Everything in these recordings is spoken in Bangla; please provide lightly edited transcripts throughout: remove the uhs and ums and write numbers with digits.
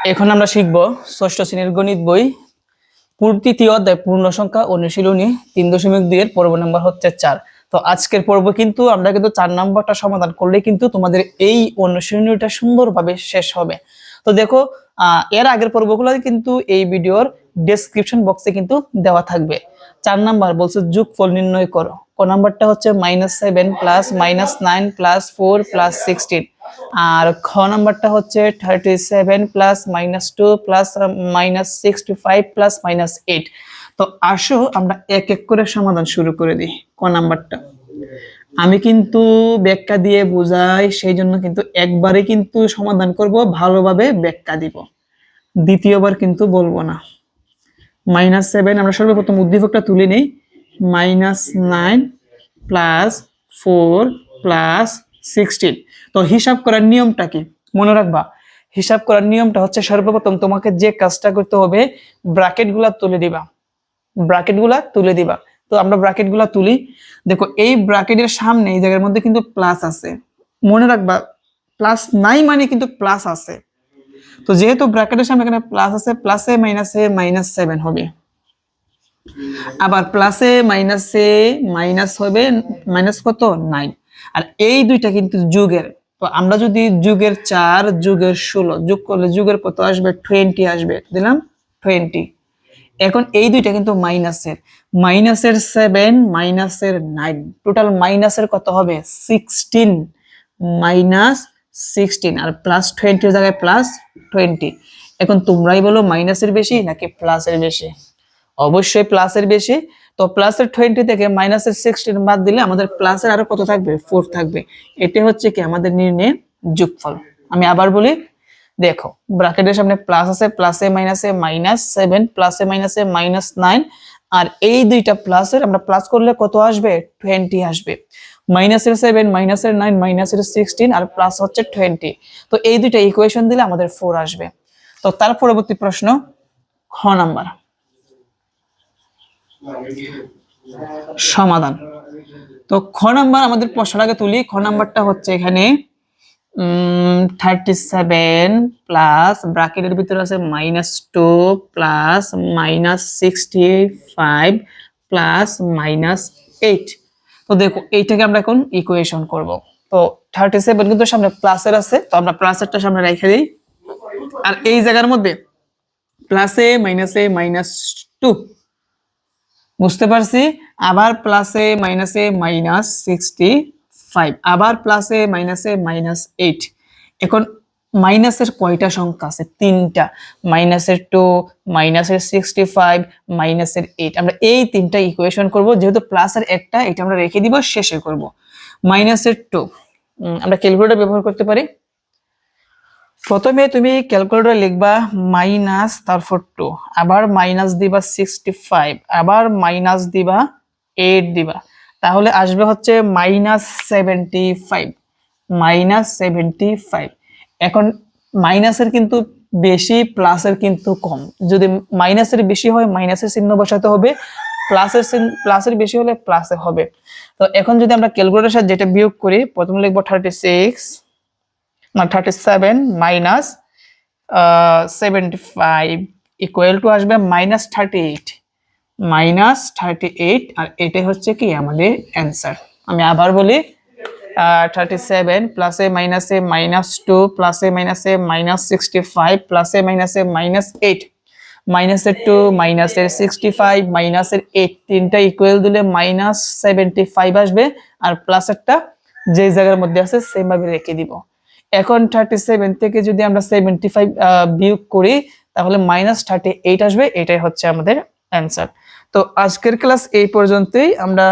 এখন আমরা শিখব ষষ্ঠ শ্রেণীর গণিত বই তৃতীয় অধ্যায় পূর্ণ সংখ্যা অনুশীলনী 3.2 এর পর্ব নাম্বার হচ্ছে 4। তো আজকের পর্ব কিন্তু আমরা 4 নাম্বারটা সমাধান করলে কিন্তু তোমাদের এই অনুশীলনীটা সুন্দরভাবে শেষ হবে। তো দেখো এর আগের পর্বগুলো কিন্তু এই ভিডিওর ডেসক্রিপশন বক্সে কিন্তু দেওয়া থাকবে। 4 নাম্বার বলছে যোগফল নির্ণয় করো। ক নাম্বারটা হচ্ছে -7 প্লাস -9 প্লাস 4 প্লাস 16, আর খ নাম্বারটা হচ্ছে 37 প্লাস -2 প্লাস -65 প্লাস -8। তো আসো আমরা এক এক করে সমাধান শুরু করে দিই। ক নাম্বারটা আমি কিন্তু ব্যাখ্যা দিয়ে বোঝাই, সেই জন্য কিন্তু একবারে কিন্তু সমাধান করব, ভালোভাবে ব্যাখ্যা দিব, দ্বিতীয়বার কিন্তু বলবো না। -7 আমরা সর্বপ্রথম উদ্দীপকটা তুলে নেই। -9 প্লাস 4 প্লাস 16। তো হিসাব করার নিয়মটা কি মনে রাখবা। হিসাব করার নিয়মটা হচ্ছে সর্বপ্রথম তোমাকে যে কাজটা করতে হবে, ব্র্যাকেটগুলা তুলে দিবা, ব্র্যাকেটগুলা তুলে দিবা। তো আমরা ব্র্যাকেটগুলা তুলি। দেখো এই ব্র্যাকেটের সামনে এই জায়গার মধ্যে কিন্তু প্লাস আছে, মনে রাখবা প্লাস নাই মানে কিন্তু প্লাস আছে। তো যেহেতু ব্র্যাকেটের সামনে এখানে প্লাস আছে, প্লাসে মাইনাসে -7 হবে, আবার প্লাসে মাইনাসে মাইনাস হবে, মাইনাস কত 9। আর এই দুইটা কিন্তু যোগের। তো আমরা যদি যোগের 4 যোগের 16 যোগ করলে যোগের কত আসবে 20 আসবে, দিলাম 20। এখন এই দুইটা কিন্তু মাইনাসের, -7 -9 টোটাল মাইনাসের কত হবে 16, -16 আর +20 এর জায়গায় +20। এখন তোমরাই বলো মাইনাসের বেশি নাকি প্লাসের বেশি? অবশ্যই প্লাসের বেশি। তো প্লাসের 20 থেকে মাইনাসের 16 বাদ দিলে আমাদের প্লাসের আরো কত থাকবে 4 থাকবে। এটা হচ্ছে কি আমাদের নির্ণয়ের যোগফল। আমি আবার বলি, দেখো ব্র্যাকেটের সামনে প্লাস আছে, প্লাসে মাইনাসে -7 প্লাসে মাইনাসে -9, আর এই দুইটা প্লাসের আমরা প্লাস করলে কত আসবে 20 আসবে। -7 -9 -16 আর প্লাস হচ্ছে 20। তো এই দুইটা ইকুয়েশন দিলে আমাদের 4 আসবে। তো তার পরবর্তী প্রশ্ন খ নাম্বার সমাধান। তো খ নাম্বার আমাদের প্রশ্নটাকে তুলি। খ নাম্বারটা হচ্ছে এখানে 37 প্লাস ব্র্যাকেটের ভিতরে আছে -2 প্লাস -65 প্লাস -8। তো দেখো এইটাকে আমরা এখন ইকুয়েশন করব। তো 37 কিন্তু সামনে প্লাসের আছে, তো আমরা প্লাসেরটা সামনে রেখে দিই, আর এই জায়গার মধ্যে প্লাসে মাইনাসে -2 বুঝতে পারছি, আবার প্লাসে মাইনাসে -65, আবার প্লাসে মাইনাসে -8। এখন মাইনাসের কয়টা সংখ্যা আছে? 3টা, -2 -65 -8। আমরা এই 3টা ইকুয়েশন করব, যেহেতু প্লাসের একটা এটা আমরা রেখে দিব, শেষে করব। -2 আমরা ক্যালকুলেটর ব্যবহার করতে পারি। প্রথমে তুমি ক্যালকুলেটরে লিখবা মাইনাস, তারপর 2, আবার মাইনাস দিবা 65, আবার মাইনাস দিবা 8 দিবা, তাহলে আসবে হচ্ছে -75। এখন মাইনাসের কিন্তু বেশি, প্লাসের কিন্তু কম। যদি মাইনাসের বেশি হয় মাইনাসের চিহ্ন বসাতে হবে, প্লাসের বেশি হলে প্লাসে হবে। তো এখন যদি আমরা ক্যালকুলেটরের সাথে যেটা বিয়োগ করি, প্রথমে লিখবো 37 মাইনাস 75 ইকুয়াল টু আসবে -38, আর এটাই হচ্ছে কি আমাদের অ্যান্সার। আমি আবার বলি, 37 প্লাসে মাইনাসে -2 প্লাসে মাইনাসে -65 প্লাসে মাইনাসে -8, -2 -65 -8 তিনটা ইকুয়াল দিলে -75 আসবে, আর প্লাসেরটা যে জায়গার মধ্যে আছে সেম ভাবে রেখে দিব। এখন 37 থেকে যদি আমরা 75 বিয়োগ করি তাহলে -38 আসবে, এটাই হচ্ছে আমাদের অ্যান্সার। তো আজকের ক্লাস এই পর্যন্তই। আমরা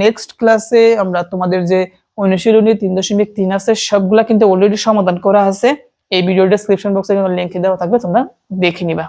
নেক্সট ক্লাসে আমরা তোমাদের যে অনুশীলনী 3.3 আছে সবগুলা কিন্তু অলরেডি সমাধান করা আছে, এই ভিডিও ডেসক্রিপশন বক্সে লিংক দেওয়া থাকবে, তোমরা দেখে নিবা।